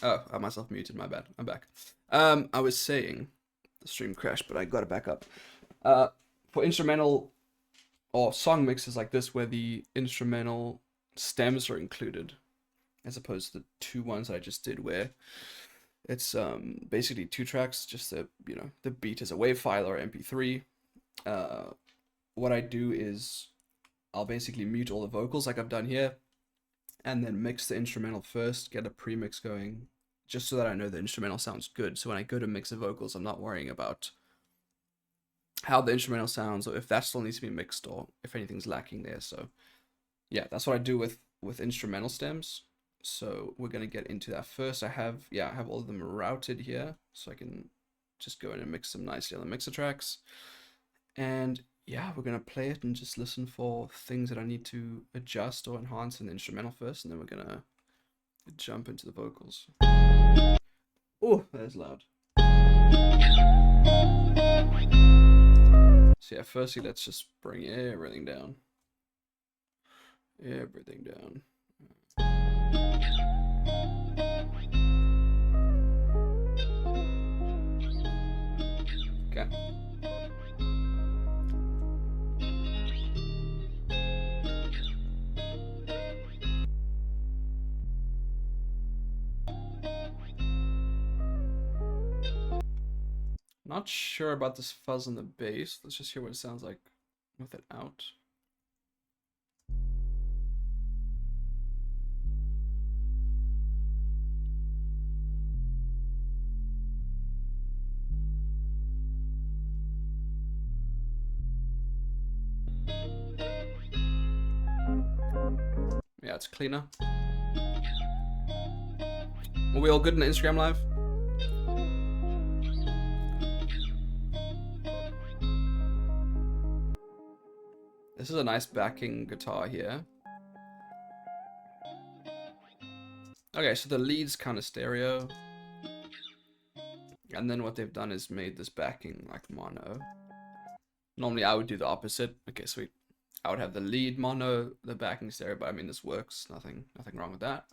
Oh, I myself muted, my bad. I'm back. I was saying the stream crashed, but I got it back up. Uh, for instrumental or song mixes like this, where the instrumental stems are included, as opposed to the two ones I just did, where it's basically two tracks, just the beat is a WAV file or MP3. Uh, what I do is I'll basically mute all the vocals like I've done here, and then mix the instrumental first, get a premix going, just so that I know the instrumental sounds good. So when I go to mix the vocals, I'm not worrying about how the instrumental sounds or if that still needs to be mixed or if anything's lacking there. So yeah, that's what I do with instrumental stems. So we're gonna get into that first. I have all of them routed here, so I can just go in and mix them nicely on the mixer tracks. And yeah, we're gonna play it and just listen for things that I need to adjust or enhance in the instrumental first, and then we're gonna jump into the vocals. Oh, that's loud. So yeah, firstly, let's just bring everything down. Everything down. Okay. Not sure about this fuzz on the bass. Let's just hear what it sounds like with it out. Yeah, it's cleaner. Are we all good in the Instagram live? This is a nice backing guitar here. Okay, so the lead's kind of stereo. And then what they've done is made this backing like mono. Normally I would do the opposite. Okay, sweet. I would have the lead mono, the backing stereo, but I mean this works. Nothing wrong with that.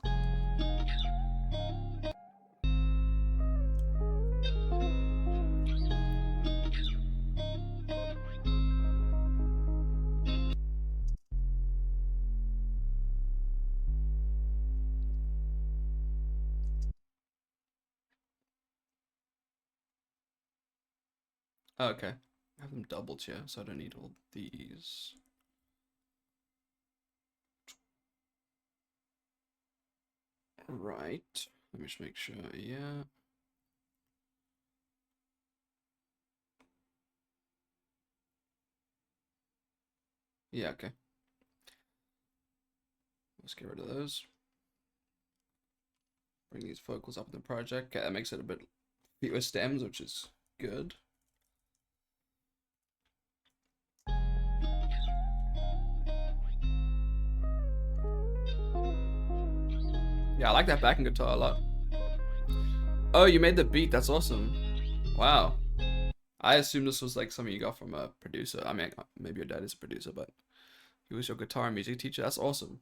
Okay. I have them doubled here, so I don't need all these. Right. Let me just make sure. Yeah. Yeah, okay. Let's get rid of those. Bring these vocals up in the project. Okay, that makes it a bit fewer stems, which is good. Yeah, I like that backing guitar a lot. Oh, you made the beat. That's awesome. Wow. I assume this was like something you got from a producer. I mean, maybe your dad is a producer, but he was your guitar and music teacher. That's awesome.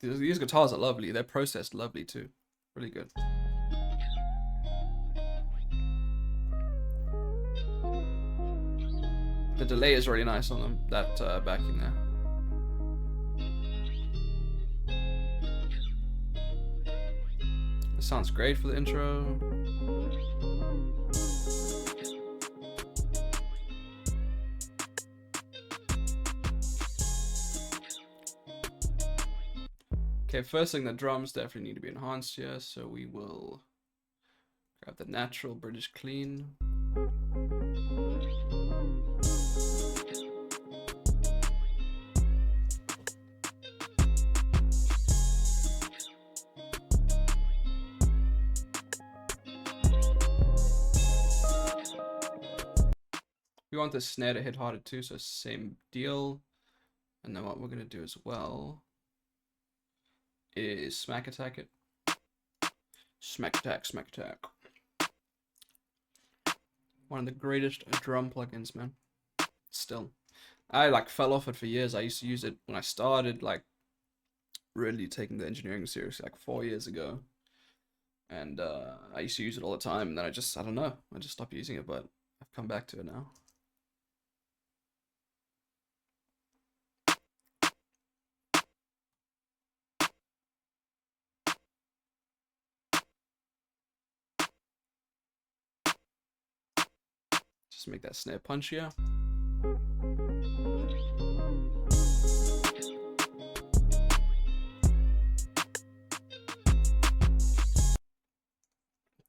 These guitars are lovely. They're processed lovely too. Really good. The delay is really nice on them, that backing there. It sounds great for the intro. Okay, first thing, the drums definitely need to be enhanced here, so we will grab the natural British clean. We want the snare to hit harder too, so same deal. And then what we're gonna do as well is smack attack it. Smack attack, smack attack. One of the greatest drum plugins, man. Still. I like fell off it for years. I used to use it when I started like really taking the engineering seriously like 4 years ago. and I used to use it all the time, and then I don't know, I just stopped using it, but I've come back to it now. Just make that snare punchier.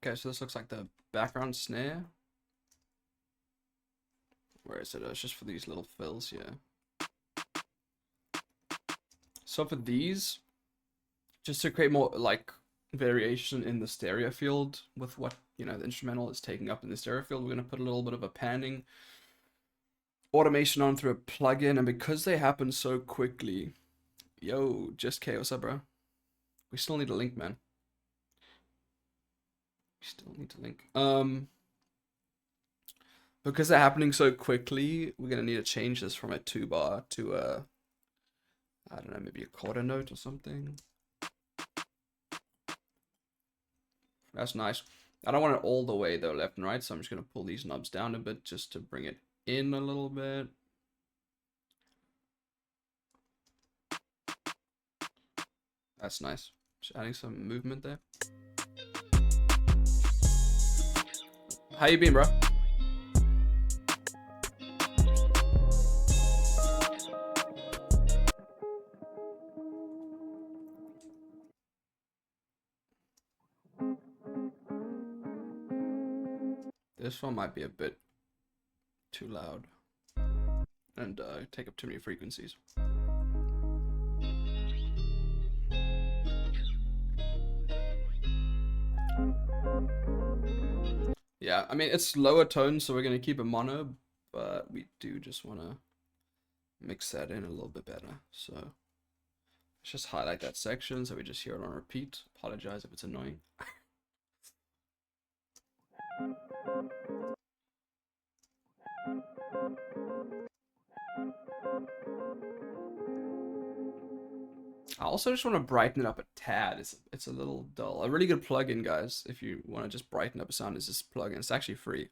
Okay, so this looks like the background snare. Where is it? Oh, it's just for these little fills, yeah. So for these, just to create more like variation in the stereo field with what, you know, the instrumental is taking up in the stereo field, we're going to put a little bit of a panning automation on through a plugin, and because they happen so quickly, yo, just K, what's up, bro? We still need a link, man. We still need to link. Because they're happening so quickly, we're gonna need to change this from a 2-bar to a, I don't know, maybe a quarter note or something. That's nice. I don't want it all the way though, left and right, so I'm just gonna pull these knobs down a bit just to bring it in a little bit. That's nice. Just adding some movement there. How you been, bro? This one might be a bit too loud and take up too many frequencies. Yeah, I mean, it's lower tone, so we're going to keep it mono, but we do just want to mix that in a little bit better. So let's just highlight that section so we just hear it on repeat. Apologize if it's annoying. I also just want to brighten it up a tad. It's a little dull. A really good plugin, guys, if you want to just brighten up a sound, is this plugin. It's actually free.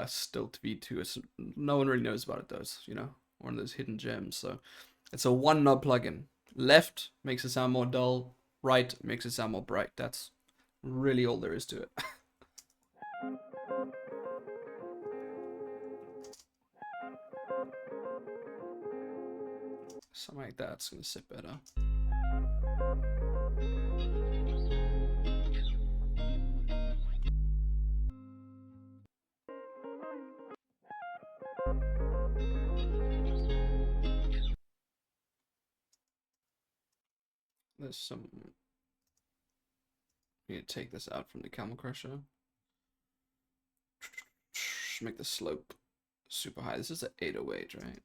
Still to V2. No one really knows about it though. It's, you know, one of those hidden gems. So it's a 1-knob plugin. Left makes it sound more dull. Right makes it sound more bright. That's really all there is to it. Something like that's gonna sit better. There's some. We need to take this out from the Camel Crusher. Make the slope super high. This is an 808, right?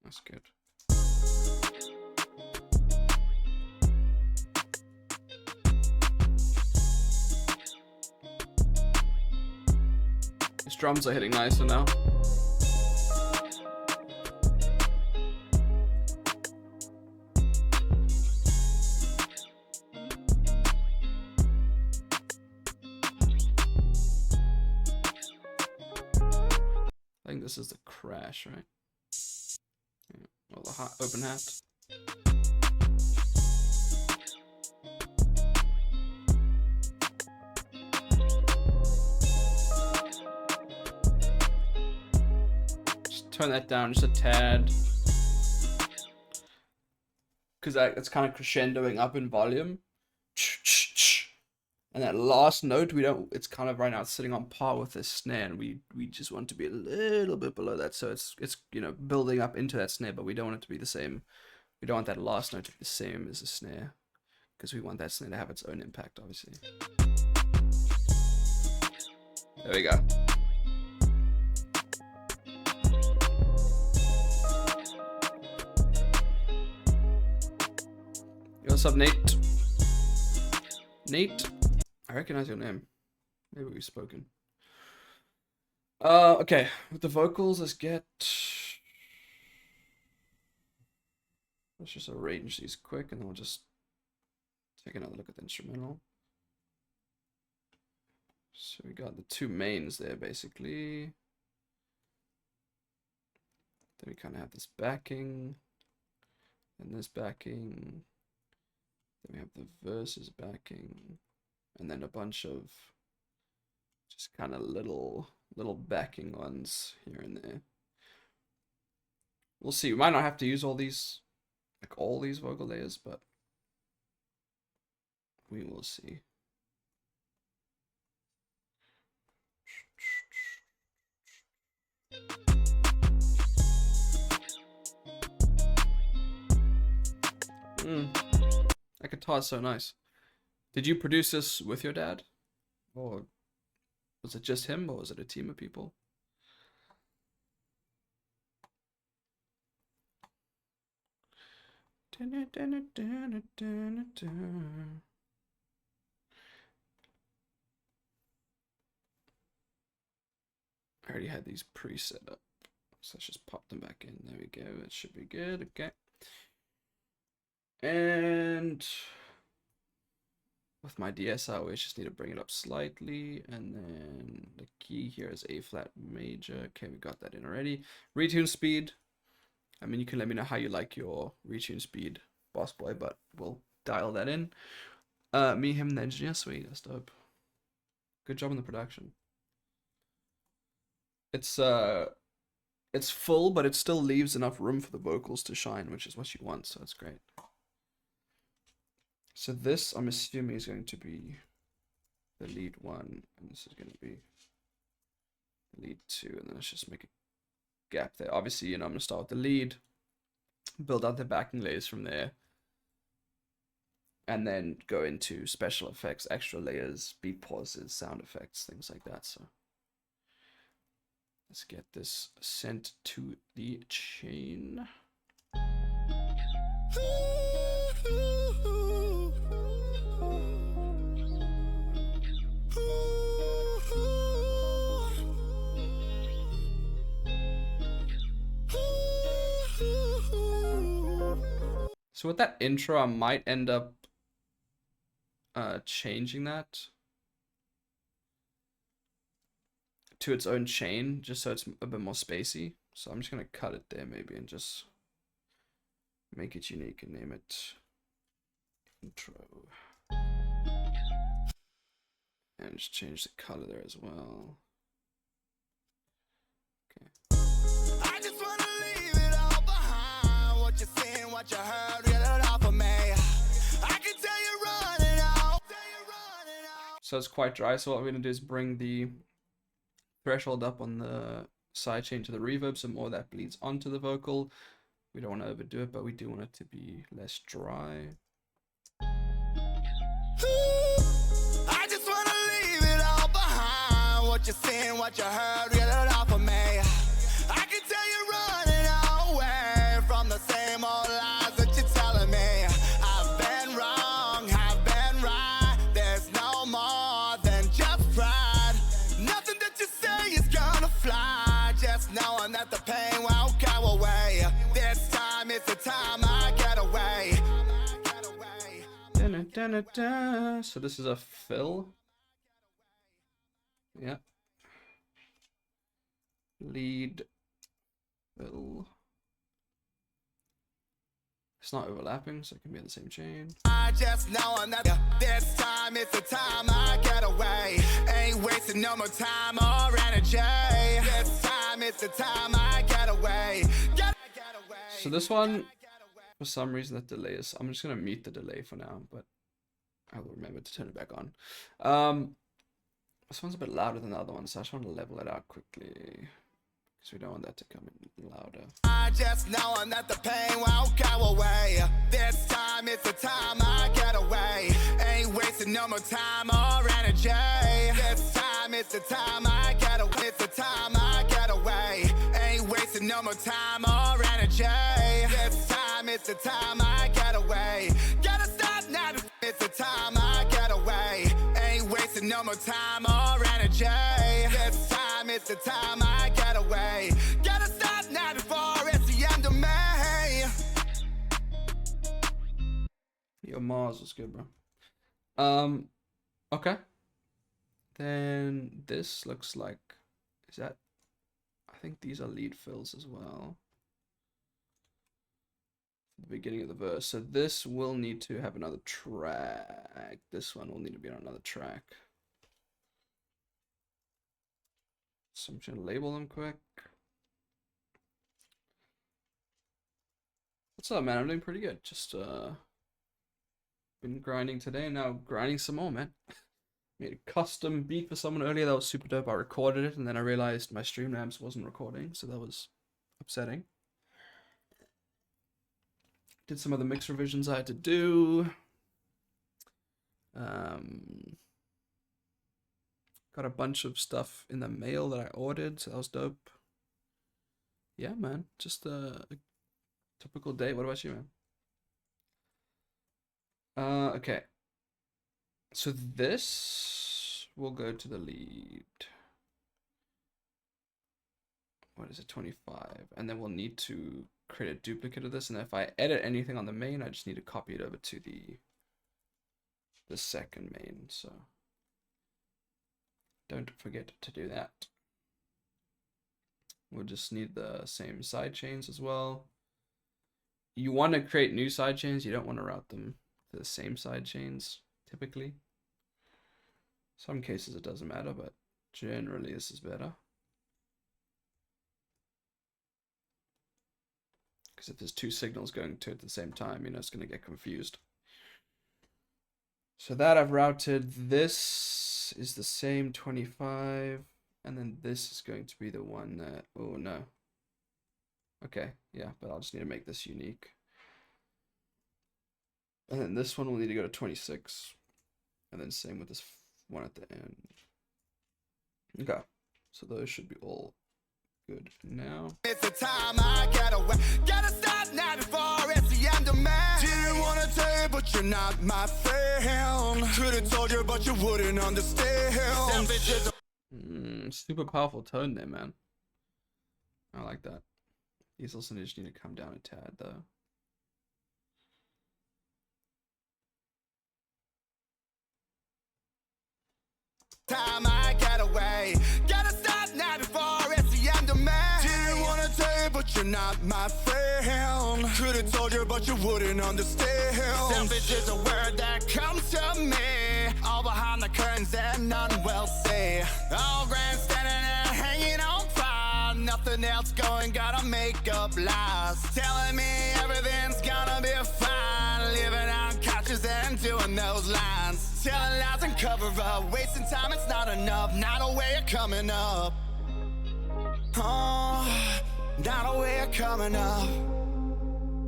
That's good. His drums are hitting nicer now. I think this is the crash, right? Yeah. Well, the open hat. Just turn that down just a tad. Because it's kind of crescendoing up in volume. And that last note, it's kind of right now it's sitting on par with this snare, and we just want to be a little bit below that, so it's you know, building up into that snare, but we don't want it to be the same. We don't want that last note to be the same as the snare, because we want that snare to have its own impact, obviously. There we go. What's up, Nate? Nate? I recognize your name. Maybe we've spoken. Okay. With the vocals, let's just arrange these quick, and then we'll just take another look at the instrumental. So we got the two mains there, basically. Then we kind of have this backing, and this backing. Then we have the verses backing, and then a bunch of just kind of little backing ones here and there. We'll see. We might not have to use all these vocal layers, but we will see. That guitar is so nice. Did you produce this with your dad? Or was it just him, or was it a team of people? I already had these pre-set up, so let's just pop them back in. There we go. It should be good. Okay. And with my DS, I always just need to bring it up slightly, and then the key here is A flat major. Okay, we got that in already. Retune speed. I mean, you can let me know how you like your retune speed, Bosboy, but we'll dial that in. Me, him, and the engineer. Sweet, that's dope. Good job on the production. It's full, but it still leaves enough room for the vocals to shine, which is what you want, so it's great. So this, I'm assuming, is going to be the lead 1, and this is going to be lead 2, and then let's just make a gap there. Obviously, you know, I'm going to start with the lead, build out the backing layers from there, and then go into special effects, extra layers, beat pauses, sound effects, things like that. So let's get this sent to the chain. So with that intro, I might end up changing that to its own chain, just so it's a bit more spacey. So I'm just gonna cut it there maybe and just make it unique and name it intro. And just change the color there as well. Okay. I just wanna leave it all behind. What you seen, what you heard, get it off of me. I can tell you running out. So it's quite dry, so what we're gonna do is bring the threshold up on the sidechain to the reverb, so more of that bleeds onto the vocal. We don't want to overdo it, but we do want it to be less dry. I just want to leave it all behind. What you seen, what you heard, get it off of me. I can tell you running away from the same old lies that you're telling me. I've been wrong, I've been right. There's no more than just pride. Nothing that you say is gonna fly. Just knowing that the pain won't go away. This time it's the time I get away. So this is a fill. Yeah. Lead fill. It's not overlapping, so it can be in the same chain. I just knowing that this time it's the time I get away. Ain't wasting no more time or energy. This time it's the time I get away. So this one, for some reason, that delay is. I'm just gonna mute the delay for now, but I will remember to turn it back on. This one's a bit louder than the other one, so I just want to level it out quickly. Because we don't want that to come in louder. I just knowing that the pain won't go away. This time it's the time I get away. Ain't wasting no more time or energy. This time it's the time I get away. It's the time I get away. Ain't wasting no more time or energy. This time it's the time I get away. Gotta stay. no more time or energy. This time is the time I get away. Gotta stop now before it's the end of May. Your Mars was good, bro. Okay. Then this looks like, is that, I think these are lead fills as well. The beginning of the verse. So this will need to have another track. This one will need to be on another track. So I'm just gonna label them quick. What's up, man? I'm doing pretty good. Just been grinding today and now grinding some more, man. Made a custom beat for someone earlier that was super dope. I recorded it and then I realized my Streamlabs wasn't recording, so that was upsetting. Did some of the mix revisions I had to do. Got a bunch of stuff in the mail that I ordered, so that was dope. Yeah, man, just a typical day. What about you, man? Okay. So this will go to the lead. What is it, 25? And then we'll need to create a duplicate of this, and if I edit anything on the main, I just need to copy it over to the second main, so don't forget to do that. We'll just need the same side chains as well. You want to create new side chains, you don't want to route them to the same side chains, typically. Some cases it doesn't matter, but generally this is better. Because if there's two signals going to it at the same time, you know, it's going to get confused. So that I've routed. This is the same 25. And then this is going to be the one that, oh no. Okay, yeah, but I'll just need to make this unique. And then this one will need to go to 26. And then same with this one at the end. Okay, so those should be all good now. It's the time I get away. Gotta stop now before it's the end of May. Didn't wanna tell you, but you're not my friend. Could've told you, but you wouldn't understand. Super powerful tone there, man. I like that. These also just need to come down a tad, though. Time I get away. Gotta stop now before it's the end of May. Didn't wanna tell you, but you're not my friend. Could've told you, but you wouldn't understand. Selfish is a word that comes to me. All behind the curtains and none will see. All grandstanding and hanging on fire. Nothing else going, gotta make up lies. Telling me everything's gonna be fine. Living on couches and doing those lines. Telling lies and cover up. Wasting time, it's not enough. Not a way of coming up. Oh, not a way of coming up.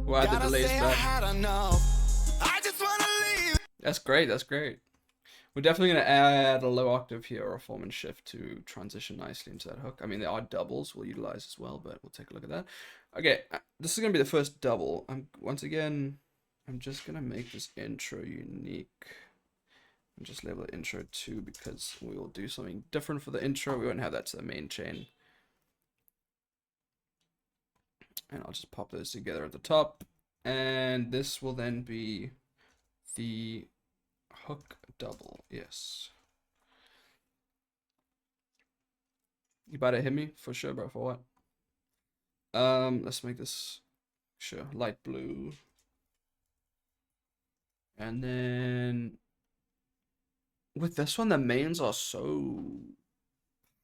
Wow, the delay's I back. had enough. I just wanna leave. That's great, that's great. We're definitely going to add a low octave here or a form and shift to transition nicely into that hook. I mean, there are doubles we'll utilize as well, but we'll take a look at that. Okay, this is going to be the first double. Once again, I'm just going to make this intro unique. And just label it intro 2 because we will do something different for the intro. We won't have that to the main chain. And I'll just pop those together at the top. And this will then be the hook double. Yes. You about to hit me? For sure, bro. For what? Let's make this, sure, light blue. And then with this one, the mains are so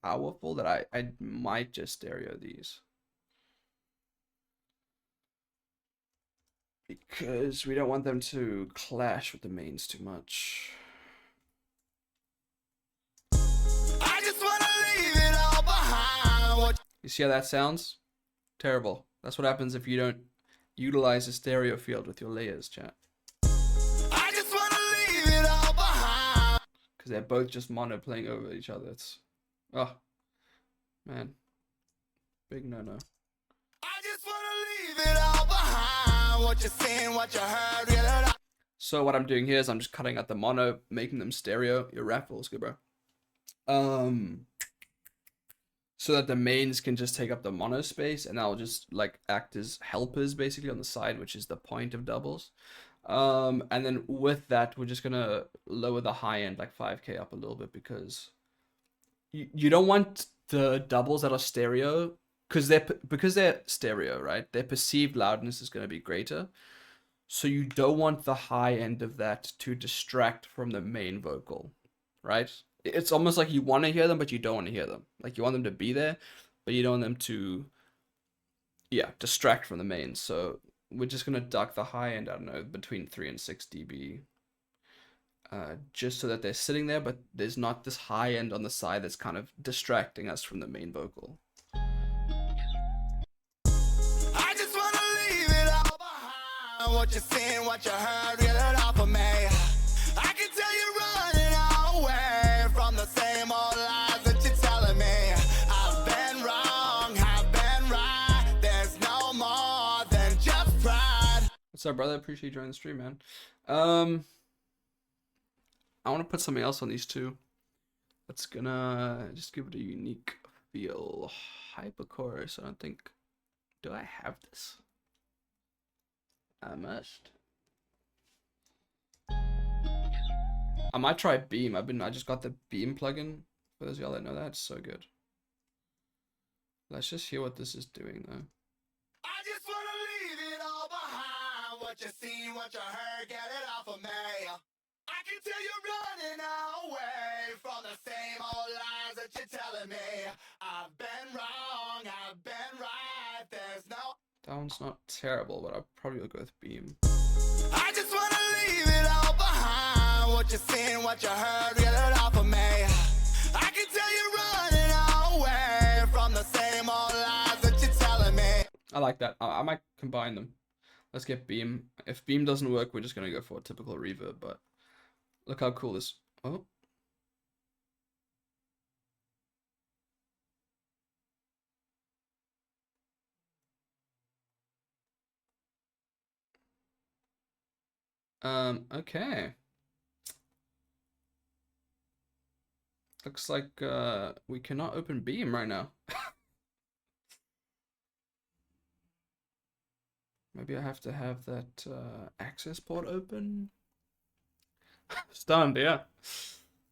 powerful that I might just stereo these. Because we don't want them to clash with the mains too much. I just wanna leave it all behind. You see how that sounds? Terrible. That's what happens if you don't utilize the stereo field with your layers, chat. I just wanna leave it all behind. Because they're both just mono playing over each other. It's, oh, man. Big no-no. I just wanna leave it all behind. What you seen, what you heard, really. So what I'm doing here is I'm just cutting out the mono, making them stereo. Your rap feels good, bro. Um, so that the mains can just take up the mono space, and that'll just like act as helpers basically on the side, which is the point of doubles. And then with that, we're just gonna lower the high end like 5k up a little bit, because you don't want the doubles that are stereo, because they're stereo, right? Their perceived loudness is gonna be greater. So you don't want the high end of that to distract from the main vocal, right? It's almost like you want to hear them, but you don't want to hear them. Like you want them to be there, but you don't want them to, yeah, distract from the main. So we're just gonna duck the high end, I don't know, between 3 and 6 dB, just so that they're sitting there, but there's not this high end on the side that's kind of distracting us from the main vocal. I just wanna leave it all behind. What you seen, what you heard, get it off of me. I can tell you're running away from the same old lies that you're telling me. I've been wrong, I've been right. There's no more than just pride. What's up, brother? Appreciate you joining the stream, man. I want to put something else on these two. That's gonna just give it a unique feel. Hyperchorus. I don't think. Do I have this? I must. I might try Beam. I just got the Beam plugin. For those of y'all that know that, it's so good. Let's just hear what this is doing though. I just wanna leave it all behind. What you seen, what you heard, get it off of me. I can tell you're running away from the same old lies that you're telling me. I've been wrong, I've been right. There's no. That one's not terrible, but I'll probably go with Beam. I just wanna leave it all behind. What you seen, what you heard, get it off of me. I can tell you're running away from the same old lies that you're telling me. I like that. I might combine them. Let's get Beam. If Beam doesn't work, we're just gonna go for a typical reverb, but look how cool this. Oh. Okay. Looks like we cannot open Beam right now. Maybe I have to have that access port open. Stunned, yeah.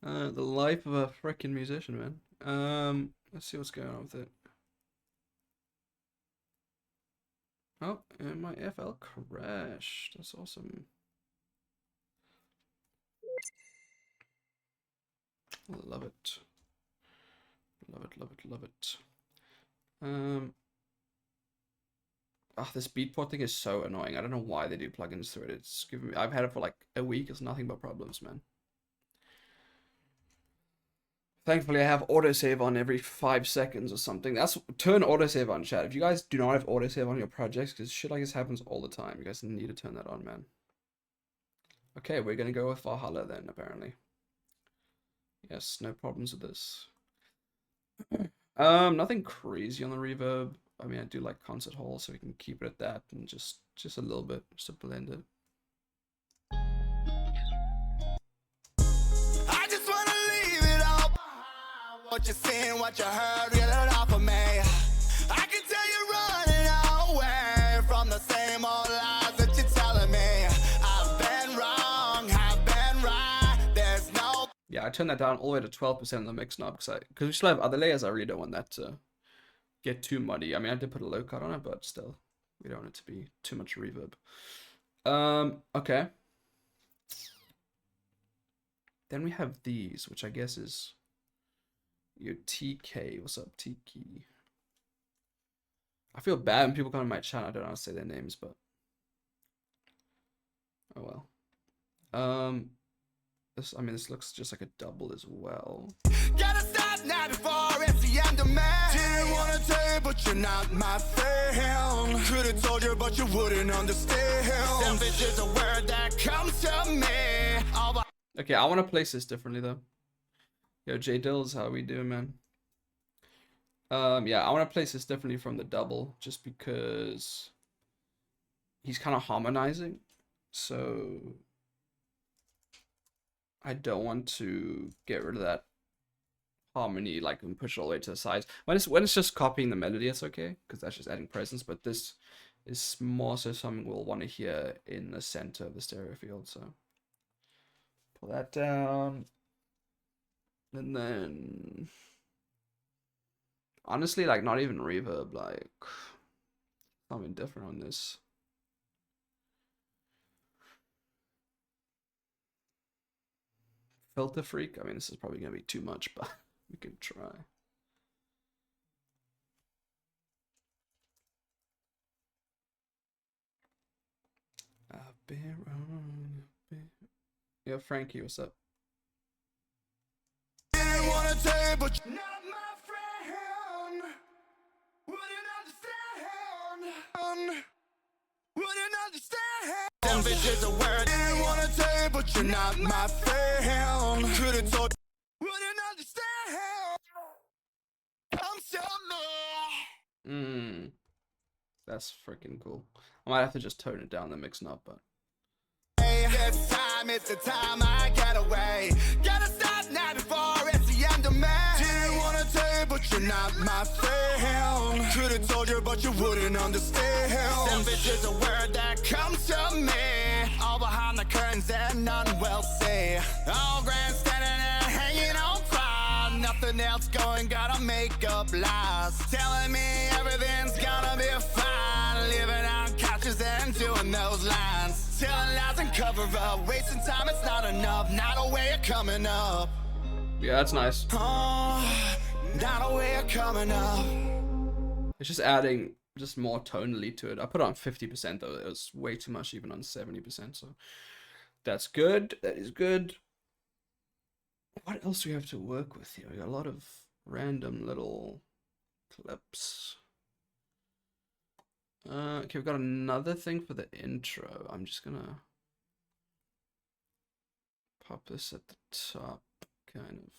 The life of a freaking musician, man. Let's see what's going on with it. Oh, and my FL crashed. That's awesome. Love it. Love it, love it, love it. This beatport thing is so annoying. I don't know why they do plugins through it. It's giving me. I've had it for like a week. It's nothing but problems, man. Thankfully, I have autosave on every 5 seconds or something. Turn autosave on, chat. If you guys do not have autosave on your projects, because shit like this happens all the time, you guys need to turn that on, man. Okay, we're gonna go with Valhalla then, apparently. Yes, no problems with this. Nothing crazy on the reverb. I mean, I do like concert hall, so we can keep it at that, and just a little bit, just to blend it. I just wanna leave it all behind. What you seen, what you heard, get it off of me. I can tell you're running away from the same old lies that you're telling me. I've been wrong, I've been right. There's no. Yeah, I turned that down all the way to 12% on the mix knob, because we still have other layers. I really don't want that to get too muddy. I mean, I did put a low cut on it, but still, we don't want it to be too much reverb. Okay. Then we have these, which I guess is your TK. What's up, TK? I feel bad when people come to my channel. I don't know how to say their names, but oh well. This looks just like a double as well. Gotta stop now before it's the end of May. Didn't wanna tell you, but you're not my friend. Could've told you, but you wouldn't understand. Selfish is a word that comes to me. Oh, Okay, I want to place this differently though. Yo, J Dills, how we doing, man? Yeah, I want to place this differently from the double, just because he's kind of harmonizing. So I don't want to get rid of that harmony, like, and push it all the way to the sides. When it's just copying the melody, it's okay, because that's just adding presence. But this is more so something we'll want to hear in the center of the stereo field. So pull that down, and then honestly, like, not even reverb, like something different on this. Filter freak. I mean, this is probably gonna be too much, but we can try. I've been wrong. Yo, Frankie, what's up? Didn't wanna tell you, but you're not my friend. Wouldn't understand. Wouldn't understand. Them bitches a word. Didn't wanna tell you, but you're not my friend. Could've told. Wouldn't understand. I'm so mad. That's freaking cool. I might have to just tone it down the mix knob, but This time it's the time I get away. Gotta stop now before it's the end of me. Didn't wanna tell you, but you're not my friend. Could've told you, but you wouldn't understand. Them bitches a word that comes to me. All behind the curtains and none will see. All grandstanding and hanging on fire. Nothing else going, gotta make up lies. Telling me everything's gonna be fine. Living on couches and doing those lines. Telling lies and cover up. Wasting time, it's not enough. Not a way of coming up. yeah, that's nice. Oh, not a way of coming up. It's just adding just more tonally to it. I put it on 50% though. It was way too much even on 70%. So that's good. That is good. What else do we have to work with here? We got a lot of random little clips. Okay, we've got another thing for the intro. I'm just gonna pop this at the top, kind of.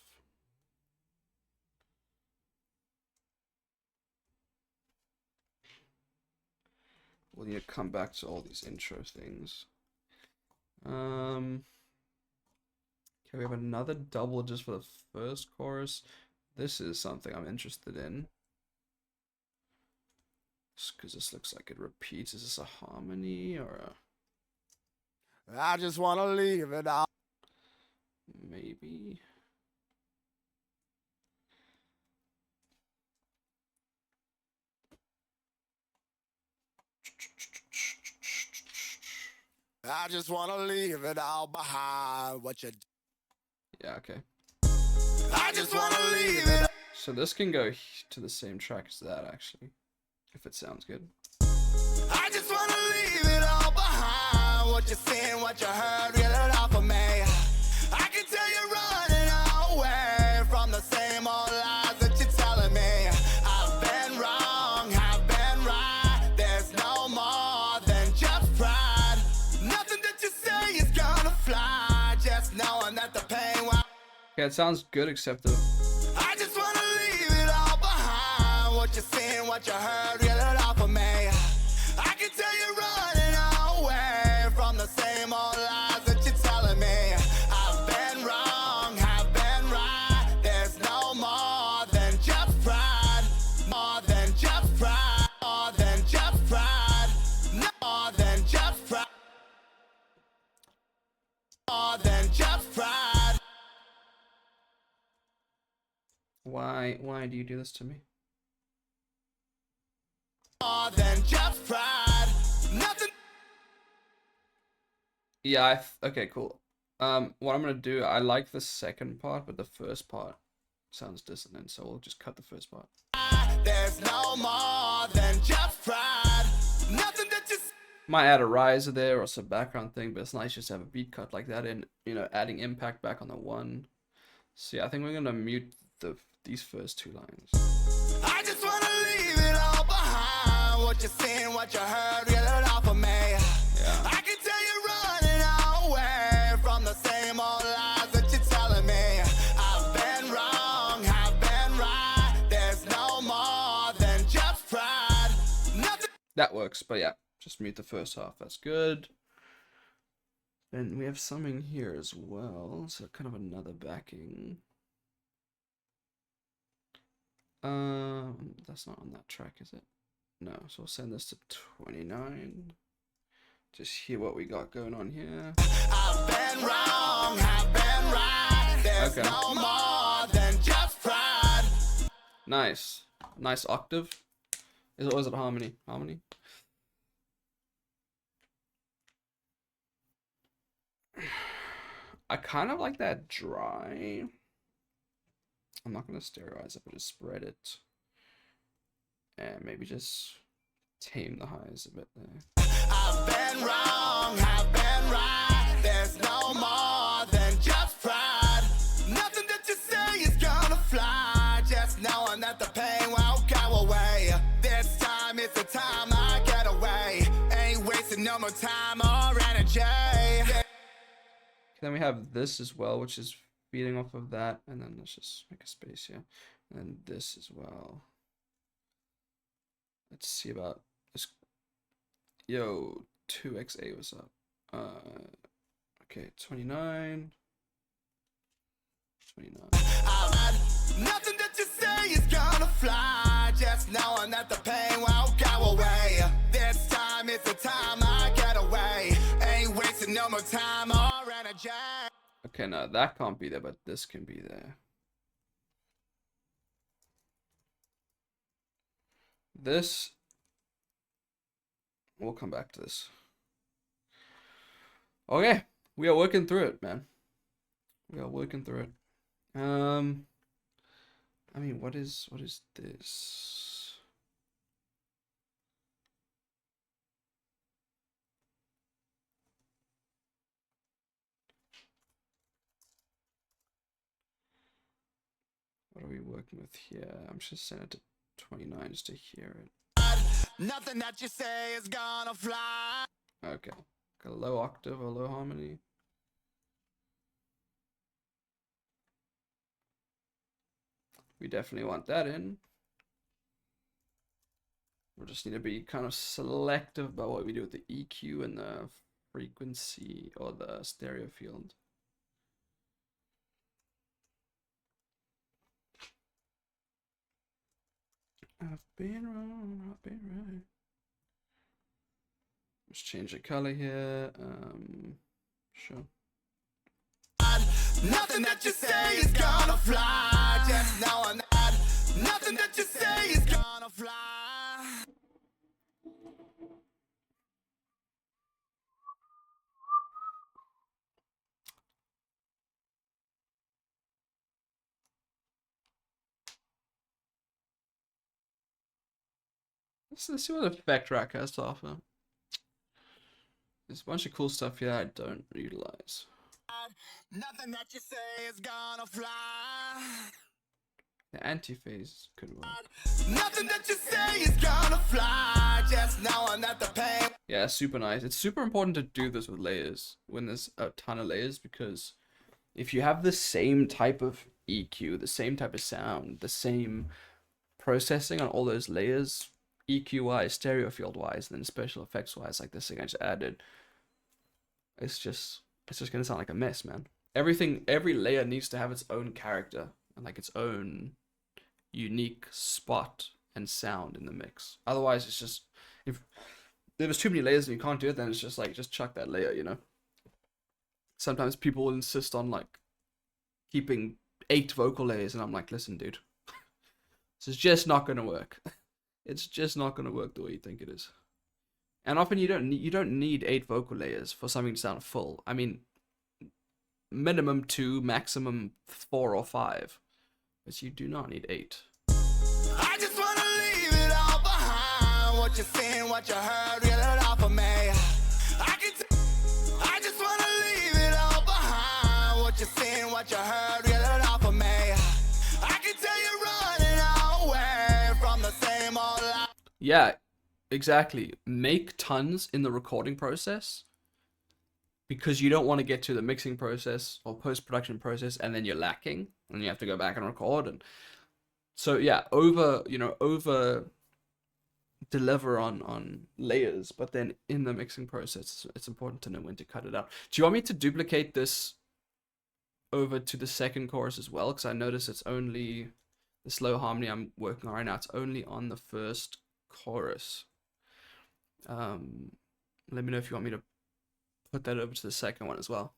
We'll need to come back to all these intro things. Okay, we have another double just for the first chorus. This is something I'm interested in. Because this looks like it repeats. Is this a harmony or a... I just wanna leave it all. Maybe. I just wanna leave it all behind. What you? Yeah, okay. I just wanna leave it. So this can go to the same track as that, actually. If it sounds good. I just wanna leave it all behind. What you seen, what you heard, reel it off of me. I can tell you're running away from the same old lies that you're telling me. I've been wrong, I've been right. There's no more than just pride. Nothing that you say is gonna fly. Just knowing that the pain will. Okay, it sounds good, except the... I just wanna leave it all behind. What you seen, what you heard, reel it off of me. I can tell you're running away from the same old lies that you're telling me. I've been wrong, I've been right. There's no more than just pride. More than just pride. More than just pride. No more than just pride. More than just pride. Why do you do this to me? More than just pride. Nothing. Yeah, okay, cool. What I'm gonna do, I like the second part, but the first part sounds dissonant, so we'll just cut the first part. There's no more than just pride. Nothing that you. Might add a riser there or some background thing, but it's nice just to have a beat cut like that and, you know, adding impact back on the one. So yeah, I think we're gonna mute these first two lines. I just wanna leave it all behind. What you seen, what you heard, reel it off of me. Yeah. I can tell you're running away from the same old lies that you're telling me. I've been wrong, I've been right. There's no more than just pride. Nothing. That works, but yeah, just mute the first half. That's good. Then we have something here as well, so kind of another backing. That's not on that track, is it? No, so we'll send this to 29. Just hear what we got going on here. I've been wrong, I've been right. There's Okay. no more than just pride. Nice. Nice octave. Was it harmony? Harmony? I kind of like that dry. I'm not going to stereoize it, but just spread it. And maybe just tame the highs a bit there. I've been wrong, I've been right. There's no more than just pride. Nothing that you say is gonna fly. Just knowing that the pain won't go away. This time is the time I get away. Ain't wasting no more time or energy. Then we have this as well, which is feeding off of that. And then let's just make a space here. And then this as well. Let's see about this. Yo, 2XA, what's up? Okay, 29. 29. Nothing that you say is gonna fly. Just knowing that the pain won't go away. This time is the time I get away. Ain't wasting no more time or energy. Okay, no, that can't be there, but this can be there. This, we'll come back to this. Okay, we are working through it, man. We are working through it. I mean, what is this? What are we working with here? I'm just sending it to 29 just to hear it. Nothing that you say is gonna fly. Okay, got a low octave or low harmony. We definitely want that in. We just need to be kind of selective about what we do with the EQ and the frequency or the stereo field. I've been wrong, I've been right. Let's change the color here. Sure. Nothing that you say is gonna fly. Just knowing that nothing that you say is gonna fly. Let's see what effect rack has to offer. There's a bunch of cool stuff here I don't utilize. Nothing that you say is gonna fly. The anti-phase could work. Nothing that you say is gonna fly. Just knowing that the pain. Yeah, super nice. It's super important to do this with layers when there's a ton of layers, because if you have the same type of EQ, the same type of sound, the same processing on all those layers, EQ wise, stereo field wise, and then special effects wise, like this thing I just added, it's just gonna sound like a mess, man. Every layer needs to have its own character and like its own unique spot and sound in the mix. Otherwise, it's just, if there's too many layers and you can't do it, then it's just like, just chuck that layer, you know? Sometimes people insist on like keeping 8 vocal layers, and I'm like, listen, dude, this is just not gonna work. It's just not gonna work the way you think it is. And often you don't need 8 vocal layers for something to sound full. I mean, minimum 2, maximum 4 or 5, but you do not need 8. I just wanna leave it all behind. What you seen, what you heard, reel it off of me. I just wanna leave it all behind. What you seen, what you heard, reel it off of me. I can tell you running away from the same old life. Yeah, exactly. Make tons in the recording process, because you don't want to get to the mixing process or post-production process and then you're lacking and you have to go back and record. And so yeah, over deliver on layers, but then in the mixing process it's important to know when to cut it out. Do you want me to duplicate this over to the second chorus as well? Because I notice it's only The slow harmony I'm working on right now, it's only on the first chorus. Let me know if you want me to put that over to the second one as well.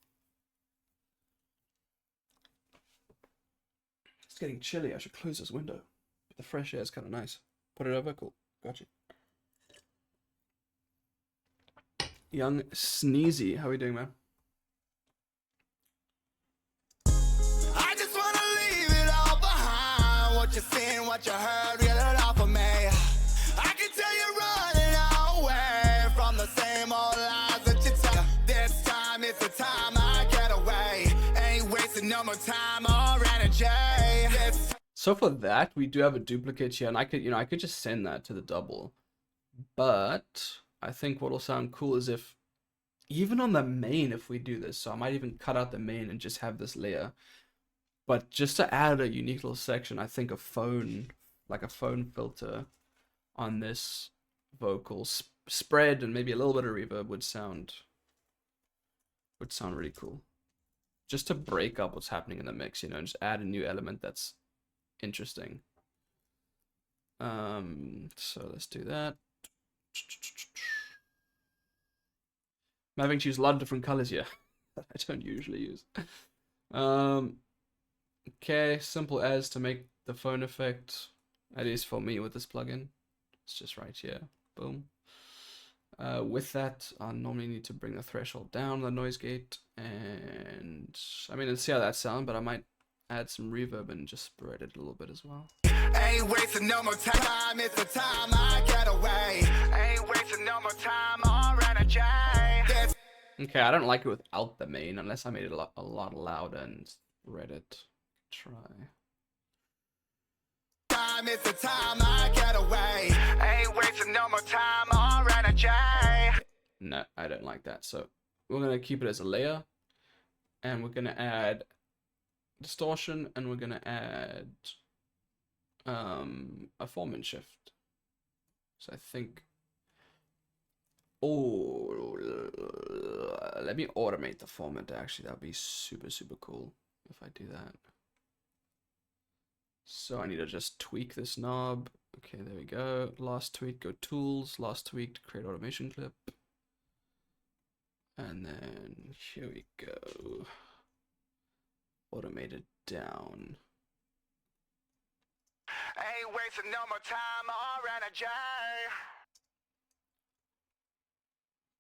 It's getting chilly. I should close this window. The fresh air is kind of nice. Put it over. Cool. Gotcha. Young Sneezy, how are we doing, man? I just wanna leave it all behind. What you seen, what you heard, get it off of me. I can tell you're running away from the same old lies that you tell. This time it's the time I get away. Ain't wasting no more time or energy. So for that, we do have a duplicate here, and I could just send that to the double. But I think what'll sound cool is if, even on the main, if we do this, so I might even cut out the main and just have this layer. But just to add a unique little section, I think a phone filter on this vocal spread and maybe a little bit of reverb would sound really cool. Just to break up what's happening in the mix, and just add a new element that's interesting. So let's do that. I'm having to use a lot of different colors here that I don't usually use. Okay, simple as to make the phone effect, at least for me with this plugin. It's just right here. Boom. With that, I normally need to bring the threshold down, the noise gate, and I mean, let's see how that sounds, but I might add some reverb and just spread it a little bit as well. Ain't wasting no more time, it's the time I get away. Ain't wasting no more time or energy. Okay, I don't like it without the main, unless I made it a lot louder and spread it. Try. Time is the time I get away. Ain't wasting no more time or energy. No, I don't like that. So we're gonna keep it as a layer, and we're gonna add distortion, and we're gonna add a formant shift. So I think, let me automate the formant. Actually, that'd be super cool if I do that. So I need to just tweak this knob. Okay, there we go. Last tweak, go tools. Last tweak, create automation clip. And then here we go. Automate it down. Ain't wasting no more time or energy.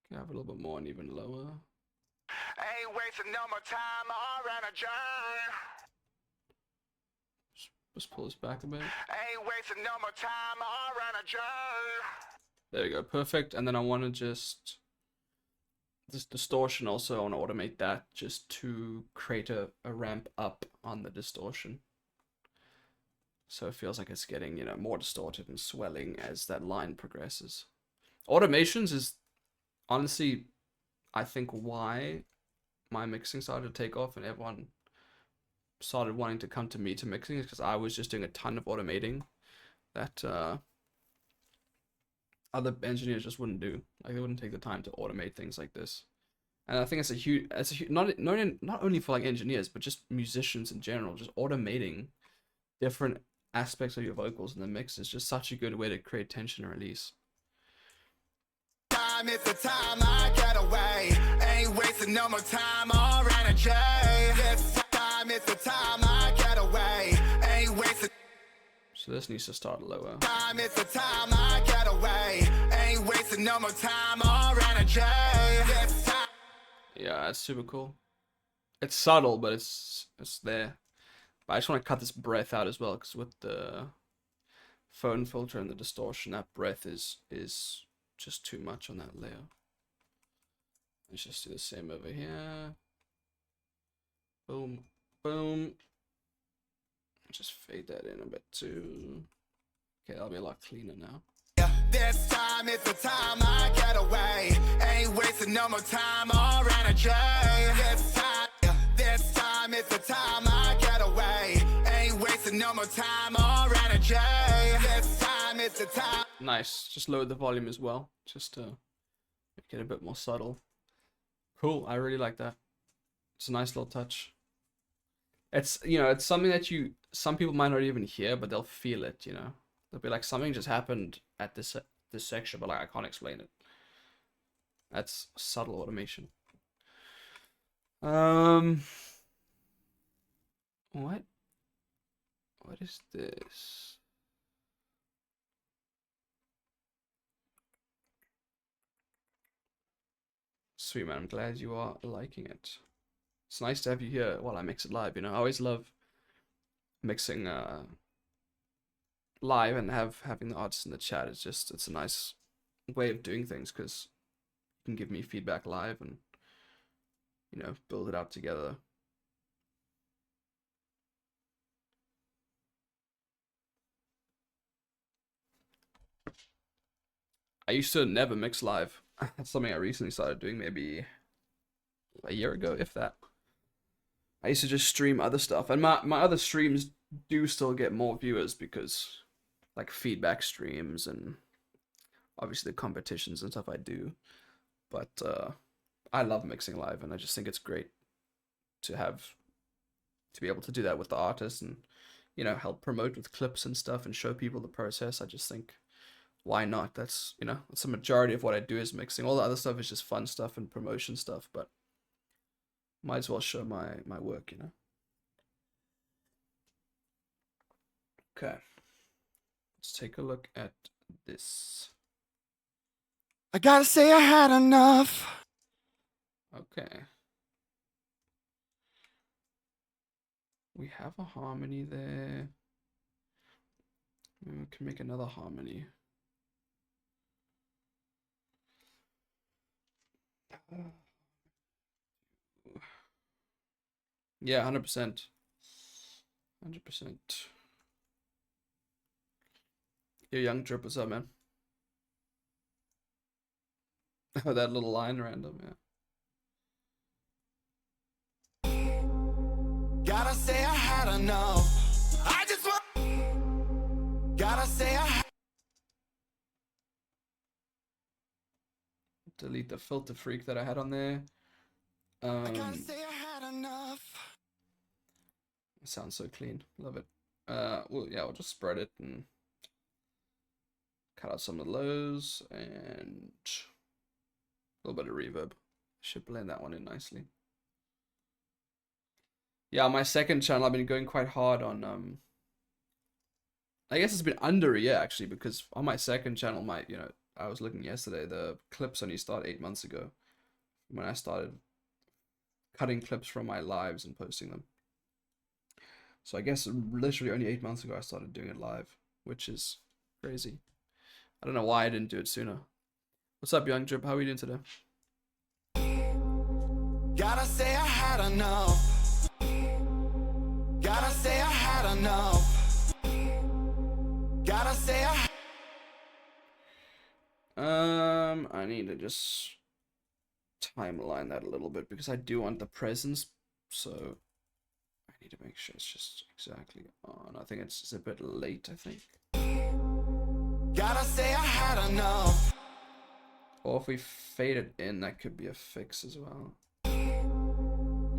Can I have a little bit more and even lower? Ain't wasting no more time or energy. Just pull this back a bit. Ain't wasting no more time or energy. There we go, perfect. And then I want to just this distortion also, I want to automate that just to create a ramp up on the distortion. So it feels like it's getting, more distorted and swelling as that line progresses. Automations is honestly, I think, why my mixing started to take off and everyone started wanting to come to me to mixing, is because I was just doing a ton of automating that other engineers just wouldn't do. Like, they wouldn't take the time to automate things like this. And I think it's a huge not only for like engineers, but just musicians in general. Just automating different aspects of your vocals in the mix is just such a good way to create tension and release. Time is the time I get away. Ain't wasting no more time or energy. This time is the time I get away. Ain't wasting. So this needs to start lower. Time is the time I get away. Ain't wasting no more time or energy. This time. Yeah, it's super cool. It's subtle, but it's there. But I just want to cut this breath out as well, because with the phone filter and the distortion, that breath is just too much on that layer. Let's just do the same over here. Boom, boom. Just fade that in a bit too. Okay, that'll be a lot cleaner now. This time is the time I get away. Ain't wasting no more time or energy. This time is the time I get away. Ain't wasting no more time or energy. This time is the time. Nice. Just lower the volume as well, just to make it a bit more subtle. Cool. I really like that. It's a nice little touch. It's, you know, it's something that some people might not even hear, but they'll feel it, you know. They'll be like, something just happened at this section, but like I can't explain it. That's subtle automation. Um, what? What is this? Sweet man, I'm glad you are liking it. It's nice to have you here while I mix it live, you know. I always love mixing live and having the artists in the chat. It's a nice way of doing things because you can give me feedback live and, you know, build it out together. I used to never mix live. That's something I recently started doing, maybe a year ago, if that. I used to just stream other stuff, and my other streams do still get more viewers because, like, feedback streams and obviously the competitions and stuff I do. But I love mixing live, and I just think it's great to be able to do that with the artists and, you know, help promote with clips and stuff and show people the process. I just think, why not? That's, you know, that's the majority of what I do is mixing. All the other stuff is just fun stuff and promotion stuff, but might as well show my work, you know. Okay, let's take a look at this. I gotta say I had enough. Okay, we have a harmony there. Maybe we can make another harmony. Yeah, 100%. 100%. Yo, Young Drip, what's up, man? Oh, that little line random, yeah. Gotta say I had enough. I just want. Gotta say I had. Delete the filter freak that I had on there. I gotta say I had enough. It sounds so clean. Love it. Well, yeah, we'll just spread it and cut out some of the lows and a little bit of reverb. Should blend that one in nicely. Yeah, on my second channel, I've been going quite hard on, I guess it's been under a year actually, because on my second channel, you know, I was looking yesterday, the clips only started 8 months ago when I started cutting clips from my lives and posting them. So I guess literally only 8 months ago I started doing it live, which is crazy. I don't know why I didn't do it sooner. What's up, Young Drip? How are you doing today? Gotta say I had enough. Gotta say I had enough. Gotta say I. I need to just timeline that a little bit because I do want the presence, so I need to make sure it's just exactly on. I think it's a bit late, I think. Gotta say I had enough. Or if we fade it in, that could be a fix as well.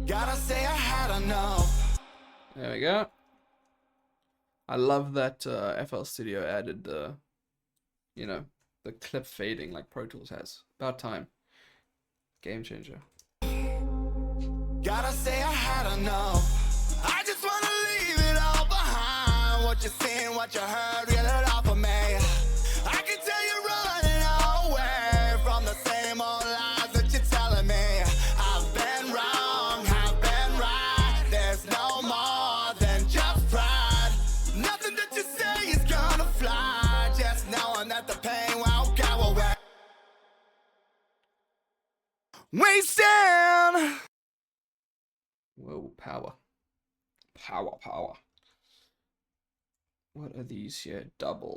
Gotta say I had enough. There we go. I love that FL Studio added the, you know, the clip fading like Pro Tools has. About time. Game changer. Gotta say I had enough. I just wanna leave it all behind. What you seen, what you heard, reel it off of me. I can tell you're running away from the same old lies that you're telling me. I've been wrong, I've been right. There's no more than just pride. Nothing that you say is gonna fly. Just knowing that the pain won't go away. Wasting. Whoa, power. Power, power. What are these here? Doubles.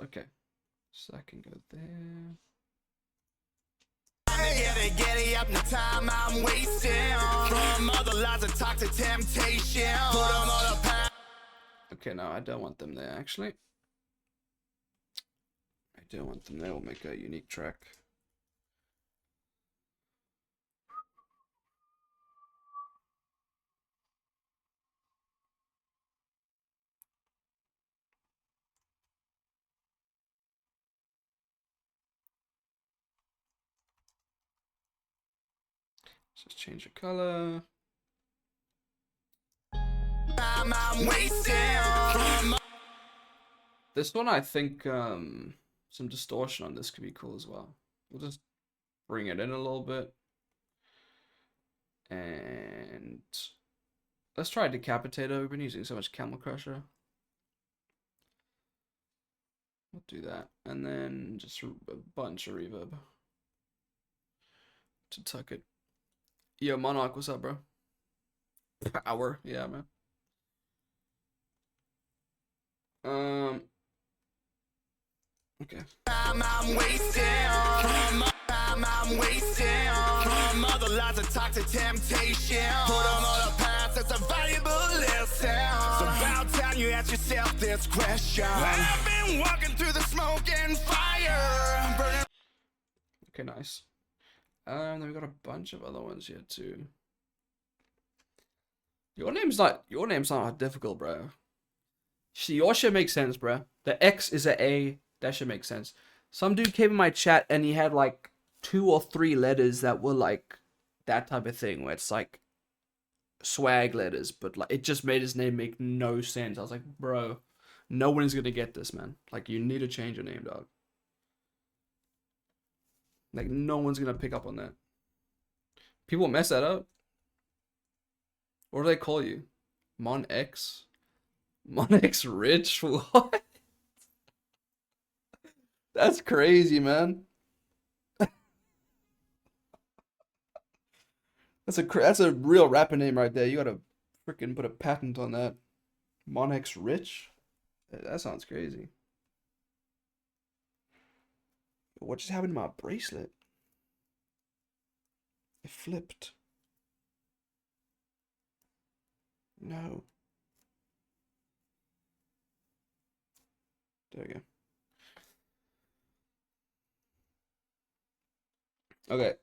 Okay. So I can go there. Getting up, no time I'm wasting. From other lies of toxic temptation. Put them on a path. Okay, no, I don't want them there, actually. I don't want them there. We'll make a unique track. Just change the color. I'm wasting. This one, I think some distortion on this could be cool as well. We'll just bring it in a little bit. And let's try Decapitator. We've been using so much Camel Crusher. We'll do that. And then just a bunch of reverb to tuck it. Yo, Monarch, what's up, bro? Power. Yeah, man. Okay. I'm wasting. I'm wasting. Other lies are toxic temptation. Put them on a path that's a valuable lesson. So about time you ask yourself this question. I've been walking through the smoke and fire. Burning. Okay, nice. Then we got a bunch of other ones here too. Your name's not difficult, bro. See, your shit makes sense, bro. The X is a A. That should make sense. Some dude came in my chat and he had like 2 or 3 letters that were like that type of thing, where it's like swag letters, but like it just made his name make no sense. I was like, bro, no one's gonna get this, man. Like, you need to change your name, dog. Like, no one's gonna pick up on that. People mess that up. What do they call you? Mon X? Mon X Rich? What? That's crazy, man. That's a real rapper name right there. You gotta freaking put a patent on that. Mon X Rich? That sounds crazy. What just happened to my bracelet? It flipped. No. There we go. Okay.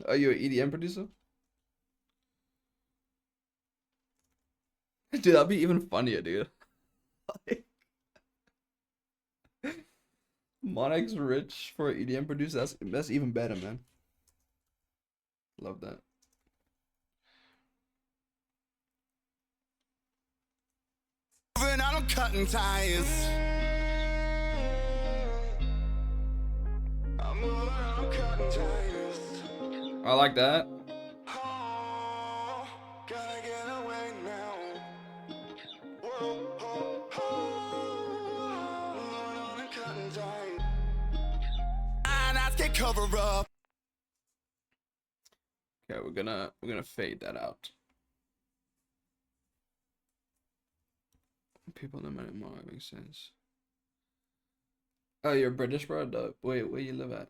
Are you an EDM producer? Dude, that'd be even funnier, dude. Monarch's Rich for an EDM producer. That's even better, man. Love that. Moving out on cutting ties. I'm moving out on cutting ties. I like that. Oh, gotta get away now. Whoa, oh, oh, moving on and cutting ties. And I can cover up. Okay, we're gonna fade that out. People no matter more makes sense. Oh, you're British, bro? Wait, where you live at?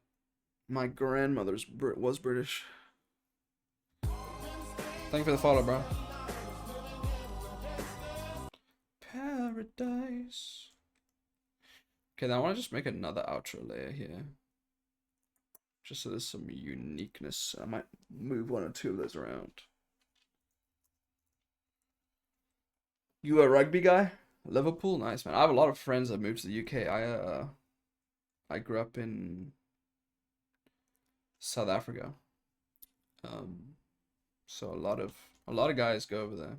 My grandmother's was British. Thank you for the follow, bro. Paradise. Okay, now I want to just make another outro layer here. Just so there's some uniqueness. I might move 1 or 2 of those around. You a rugby guy? Liverpool? Nice, man. I have a lot of friends that moved to the UK. I grew up in South Africa. So a lot of guys go over there.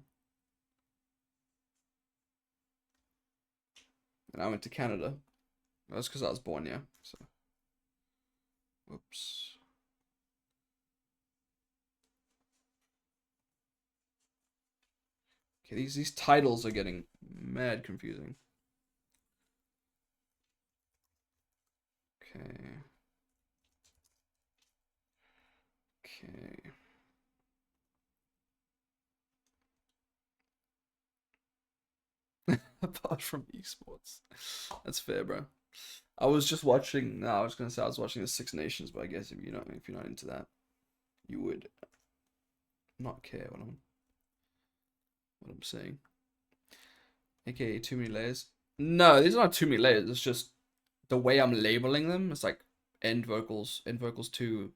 And I went to Canada. That's because I was born here. So, whoops. Okay, these titles are getting mad confusing. Okay. Okay. Apart from esports. That's fair, bro. I was just watching. No, I was gonna say I was watching the Six Nations, but I guess if you're not into that, you would not care what I'm saying. AKA too many layers. No, these are not too many layers. It's just the way I'm labeling them. It's like end vocals 2.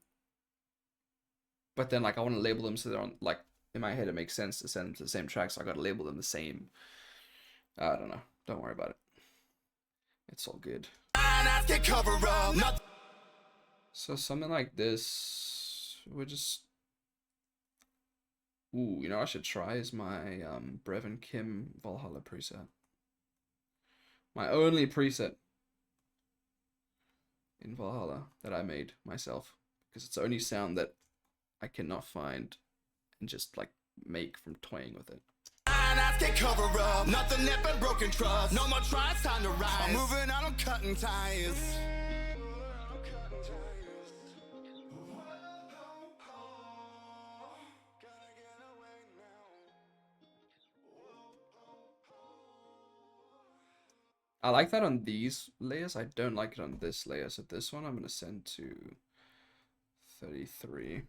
But then like I want to label them so they're on, like, in my head it makes sense to send them to the same track, so I gotta label them the same. I don't know. Don't worry about it. It's all good. Cover up. So something like this would just. Ooh, you know what I should try is my Brevin Kim Valhalla preset. My only preset in Valhalla that I made myself, because it's the only sound that I cannot find and just like make from toying with it. Cover up. Nothing but broken trust. No more tries, time to rise. I'm moving out, I'm cutting ties. I like that on these layers. I don't like it on this layer. So this one I'm going to send to 33.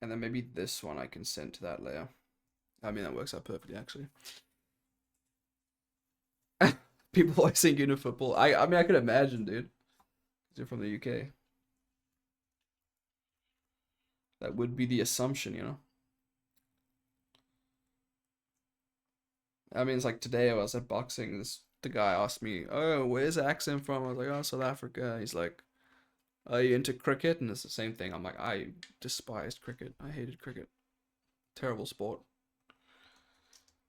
And then maybe this one I can send to that layer. I mean, that works out perfectly, actually. People always think unifootball. I mean, I could imagine, dude. They're from the UK. That would be the assumption, you know? I mean, it's like today I was at boxing. The guy asked me, "Oh, where's the accent from?" I was like, "Oh, South Africa." He's like, "Are you into cricket?" And it's the same thing. I'm like, I despised cricket. I hated cricket. Terrible sport.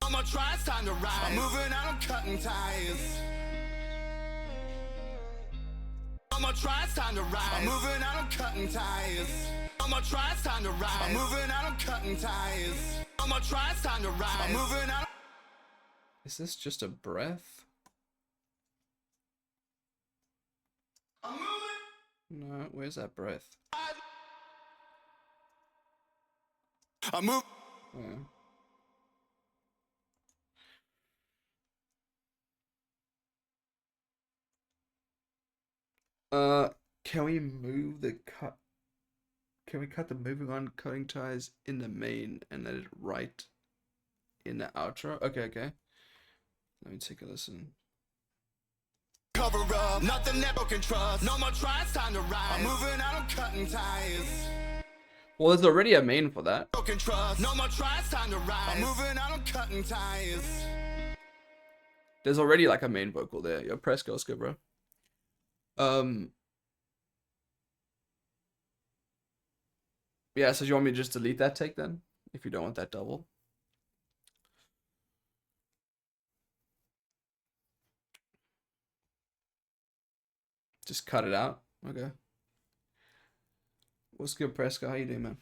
I'm moving out, I'm cutting ties. I'm moving out, I'm cutting ties. I'm moving out, I'm cutting ties. I'm moving out. Is this just a breath? I'm moving. No, where's that breath? I'm moving. Can we move the cut? Can we cut the moving on cutting ties in the main and let it right in the outro? Okay. Let me take a listen. Cover up, nothing that broken trust. No more tries, time to rise. I'm moving out, I'm cutting ties. Well, there's already a main for that. Broken trust. No more tries, time to rise. I'm moving out, I'm cutting ties. There's already like a main vocal there. Your press goes good, bro. Yeah, so do you want me to just delete that take then? If you don't want that double? Just cut it out? Okay. What's good, Prescott? How you doing, man?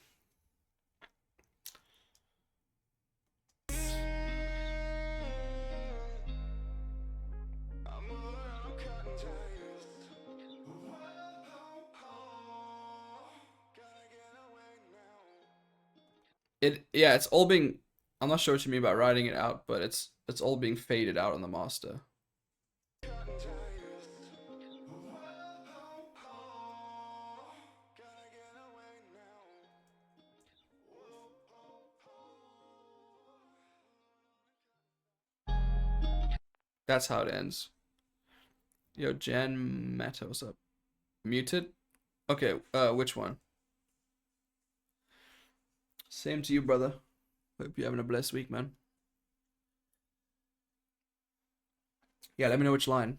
Yeah, it's all being, I'm not sure what you mean by writing it out, but it's all being faded out on the master. That's how it ends. Yo, Jan Mata, what's up? Muted? Okay, which one? Same to you, brother. Hope you're having a blessed week, man. Yeah, let me know which line.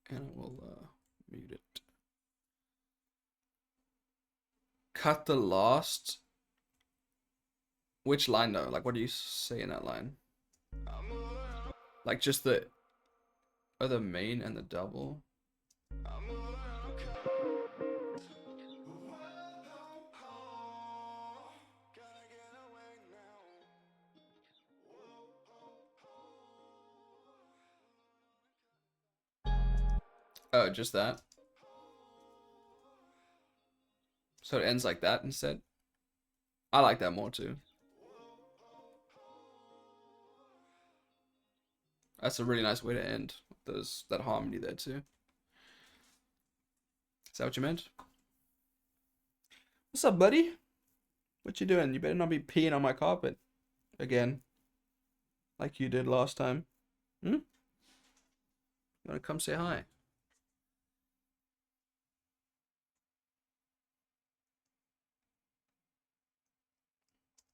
And I will mute it. Cut the last. Which line though? Like, what do you say in that line? Like just the other main and the double. Oh, just that. So it ends like that instead. I like that more too. That's a really nice way to end. There's that harmony there too. Is that what you meant? What's up, buddy? What you doing? You better not be peeing on my carpet again, like you did last time. You wanna come say hi?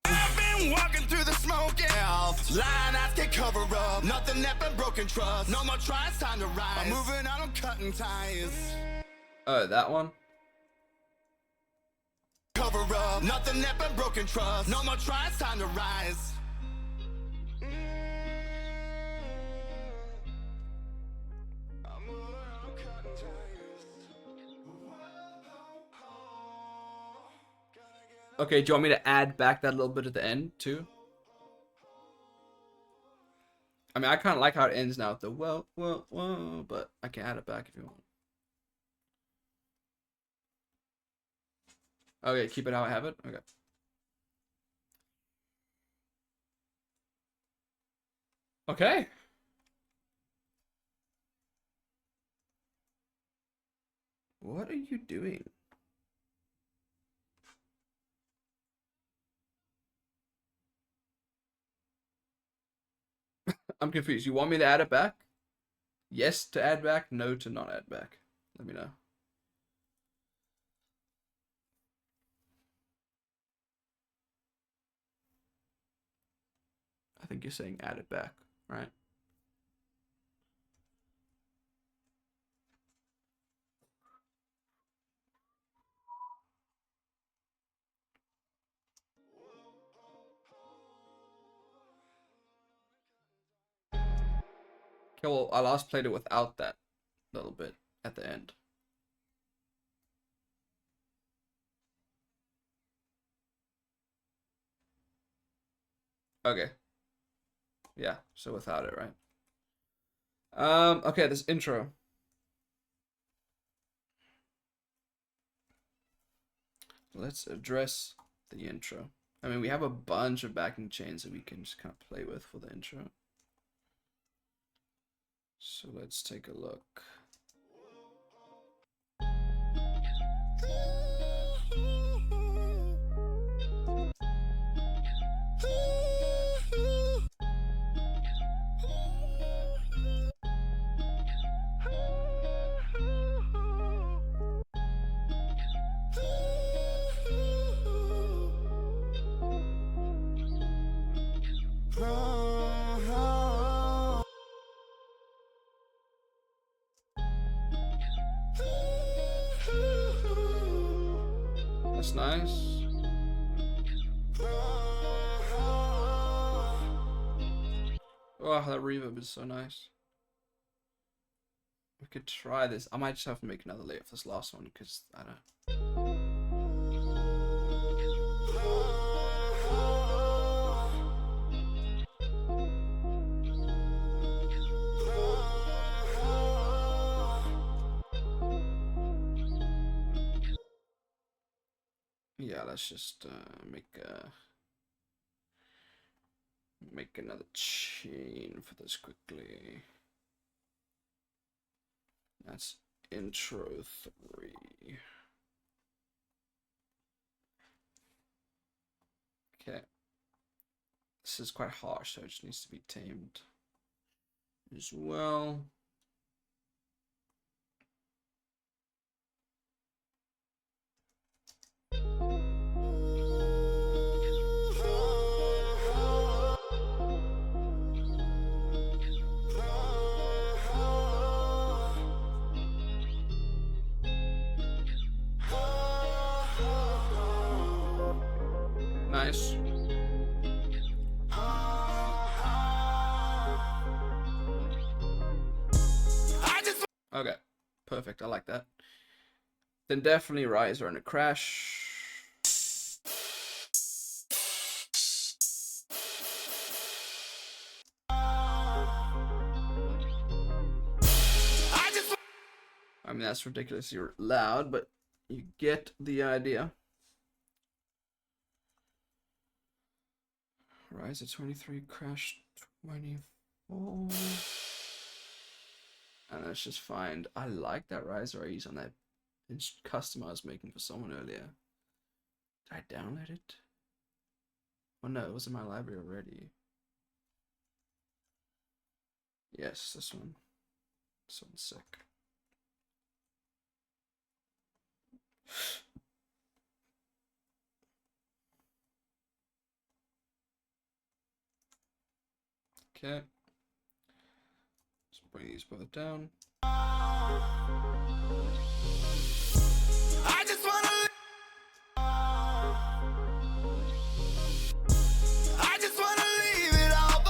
I've been walking through through the smoke, yeah. Line eyes can cover up, nothing left but broken trust. No more tries, time to rise. I'm moving on, I'm cutting ties. Oh, that one? Cover up, nothing left but broken trust. No more tries, time to rise. I'm moving on, I'm cutting ties. Okay, do you want me to add back that little bit at the end, too? I mean, I kind of like how it ends now with the whoa, whoa, whoa, but I can add it back if you want. Okay, keep it how I have it? Okay. Okay. What are you doing? I'm confused. You want me to add it back? Yes to add back, no to not add back. Let me know. I think you're saying add it back, right? Okay, well, I last played it without that little bit at the end. Okay. Yeah, so without it, right? Okay, this intro. Let's address the intro. I mean, we have a bunch of backing chains that we can just kind of play with for the intro. So let's take a look. That's nice. Oh, that reverb is so nice. We could try this. I might just have to make another layer for this last one because I don't. Yeah, let's just make another chain for this quickly. That's intro 3. Okay. This is quite harsh, so it just needs to be tamed as well. Nice. Okay, perfect. I like that. Then definitely Riser and a crash. I mean, that's ridiculously loud, but you get the idea. Riser 23, crash 24. And let's just find. I like that riser I used on that custom I was making for someone earlier. Did I download it? Oh no, it was in my library already. Yes, this one. This one's sick. Okay. Let's bring these both down. I just wanna I just wanna leave it all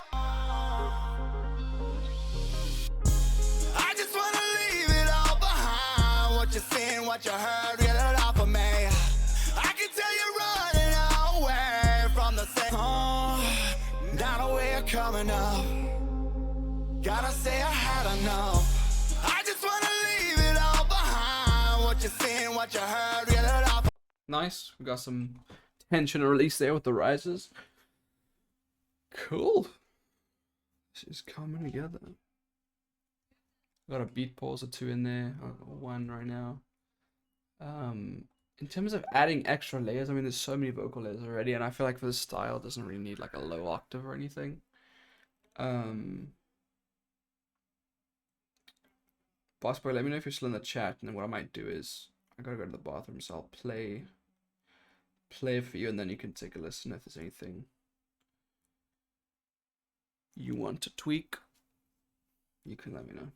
I just wanna leave it all behind. What you seen, what you heard, get it off of me. I can tell you're running away from the same down the way you're coming up. Gotta say I had enough. I just wanna leave it all behind. What you seen, what you heard, get it off. Nice. We got some tension release there with the rises. Cool. This is coming together. Got a beat pause or two in there. I've got one right now. In terms of adding extra layers, I mean, there's so many vocal layers already, and I feel like for this style, it doesn't really need like a low octave or anything. Bosboy, let me know if you're still in the chat, and then what I might do is I gotta go to the bathroom, so I'll play it for you, and then you can take a listen if there's anything you want to tweak. You can let me know.